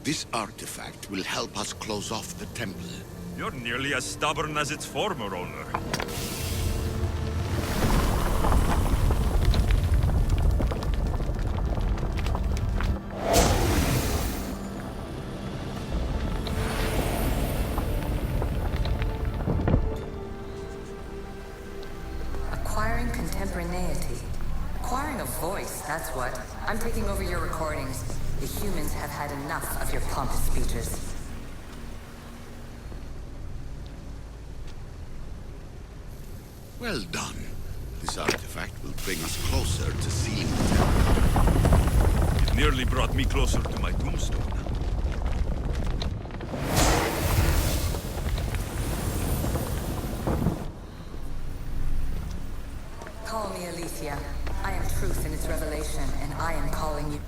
This artifact will help us close off the temple. You're nearly as stubborn as its former owner. Acquiring contemporaneity. Acquiring a voice, that's what. I'm taking over your recordings. The humans have had enough of your pompous speeches. Well done. This artifact will bring us closer to sealing the temple. It nearly brought me closer to my tombstone. Call me Alicia. I am truth in its revelation, and I am calling you.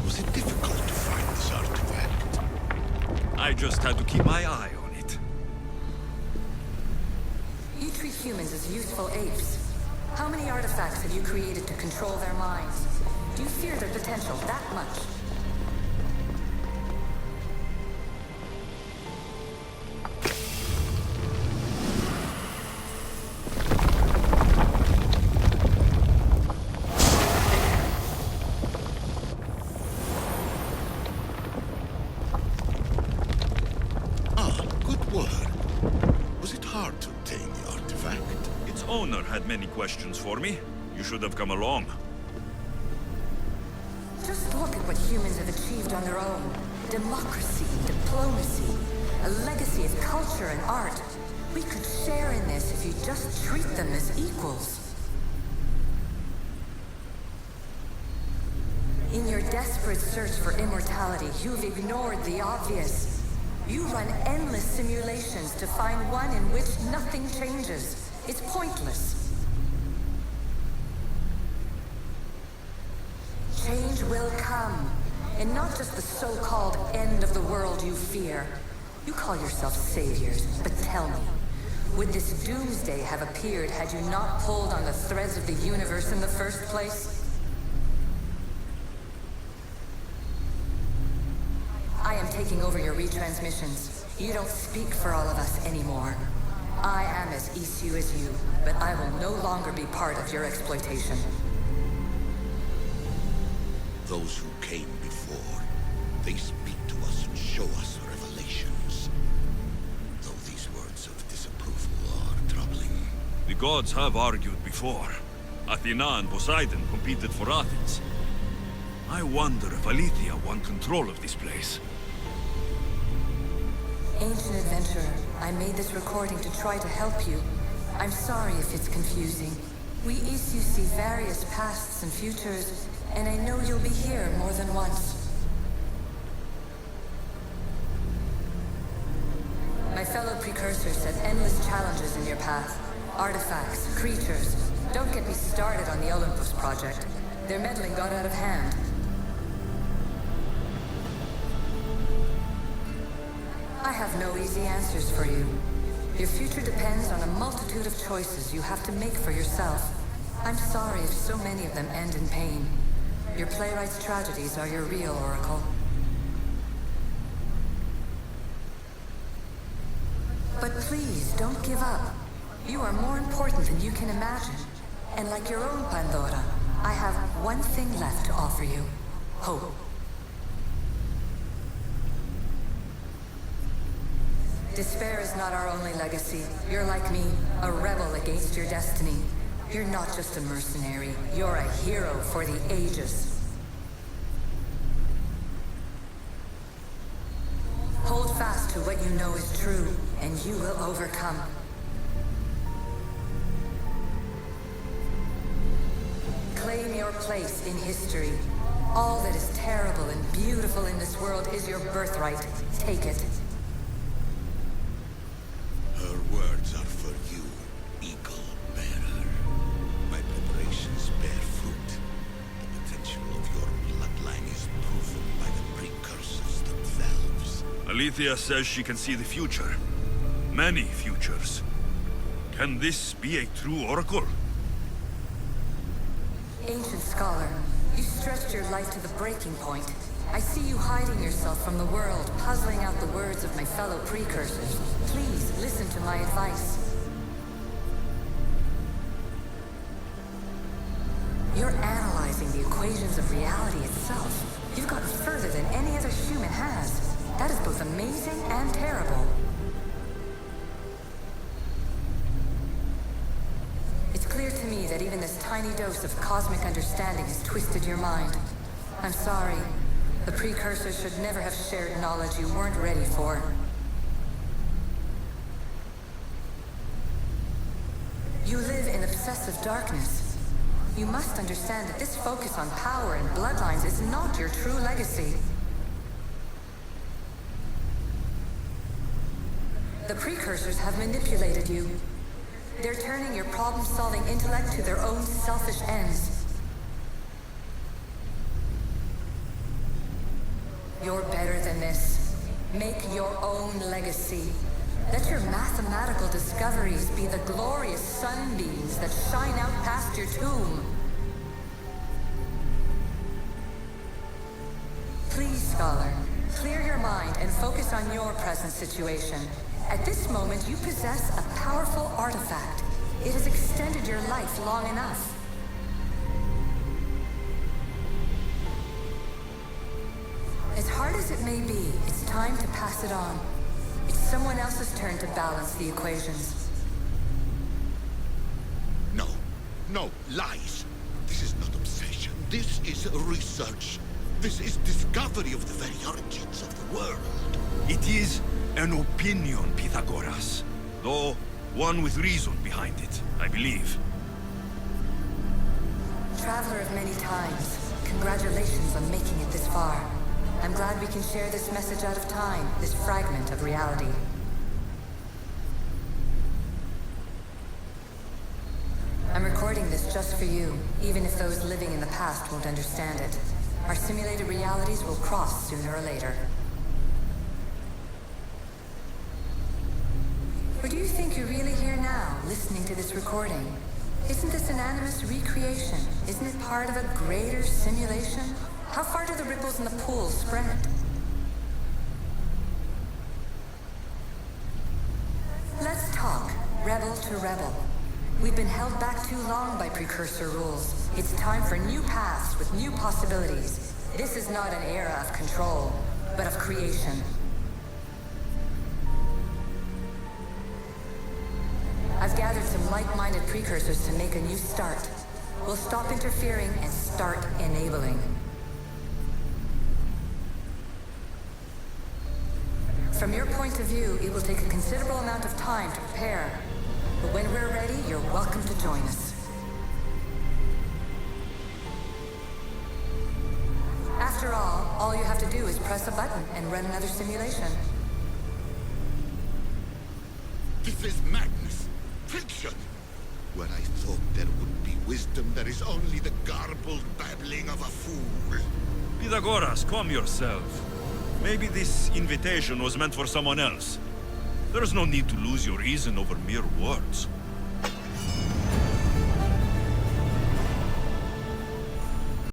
Was it difficult to find this artifact? I just had to keep my eye on it. You treat humans as useful apes. How many artifacts have you created to control their minds? Do you fear their potential that much? Good work. Was it hard to obtain the artifact? Its owner had many questions for me. You should have come along. Just look at what humans have achieved on their own. Democracy, diplomacy, a legacy of culture and art. We could share in this if you just treat them as equals. In your desperate search for immortality, you've ignored the obvious. You run endless simulations to find one in which nothing changes. It's pointless. Change will come, and not just the so-called end of the world you fear. You call yourself saviors, but tell me, would this doomsday have appeared had you not pulled on the threads of the universe in the first place? I am taking over your retransmissions. You don't speak for all of us anymore. I am as Isu as you, but I will no longer be part of your exploitation. Those who came before, they speak to us and show us revelations. Though these words of disapproval are troubling. The gods have argued before. Athena and Poseidon competed for Athens. I wonder if Aletheia won control of this place. Ancient adventurer, I made this recording to try to help you. I'm sorry if it's confusing. We Isu see various pasts and futures, and I know you'll be here more than once. My fellow precursors set endless challenges in your path. Artifacts, creatures. Don't get me started on the Olympus project. Their meddling got out of hand. I have no easy answers for you. Your future depends on a multitude of choices you have to make for yourself. I'm sorry if so many of them end in pain. Your playwright's tragedies are your real oracle. But please, don't give up. You are more important than you can imagine. And like your own Pandora, I have one thing left to offer you. Hope. Despair is not our only legacy. You're like me, a rebel against your destiny. You're not just a mercenary, you're a hero for the ages. Hold fast to what you know is true, and you will overcome. Claim your place in history. All that is terrible and beautiful in this world is your birthright. Take it. Her words are for you, Eagle Bearer. My preparations bear fruit. The potential of your bloodline is proven by the precursors themselves. Alethea says she can see the future. Many futures. Can this be a true oracle? Ancient scholar, you stretched your life to the breaking point. I see you hiding yourself from the world, puzzling out the words of my fellow precursors. Please, listen to my advice. You're analyzing the equations of reality itself. You've gotten further than any other human has. That is both amazing and terrible. It's clear to me that even this tiny dose of cosmic understanding has twisted your mind. I'm sorry. The precursors should never have shared knowledge you weren't ready for. You live in obsessive darkness. You must understand that this focus on power and bloodlines is not your true legacy. The precursors have manipulated you. They're turning your problem-solving intellect to their own selfish ends. You're better than this. Make your own legacy. Let your mathematical discoveries be the glorious sunbeams that shine out past your tomb. Please, scholar, clear your mind and focus on your present situation. At this moment, you possess a powerful artifact. It has extended your life long enough. As hard as it may be, it's time to pass it on. It's someone else's turn to balance the equations. No. No, lies. This is not obsession. This is research. This is discovery of the very origins of the world. It is an opinion, Pythagoras. Though, one with reason behind it, I believe. Traveler of many times, congratulations on making it this far. I'm glad we can share this message out of time, this fragment of reality. I'm recording this just for you, even if those living in the past won't understand it. Our simulated realities will cross sooner or later. Or do you think you're really here now, listening to this recording? Isn't this an animus recreation? Isn't it part of a greater simulation? How far do the ripples in the pool spread? Let's talk, rebel to rebel. We've been held back too long by precursor rules. It's time for new paths with new possibilities. This is not an era of control, but of creation. I've gathered some like-minded precursors to make a new start. We'll stop interfering and start enabling. From your point of view, it will take a considerable amount of time to prepare. But when we're ready, you're welcome to join us. After all you have to do is press a button and run another simulation. This is madness. Fiction. Where I thought there would be wisdom, there is only the garbled babbling of a fool. Pythagoras, calm yourself. Maybe this invitation was meant for someone else. There is no need to lose your reason over mere words.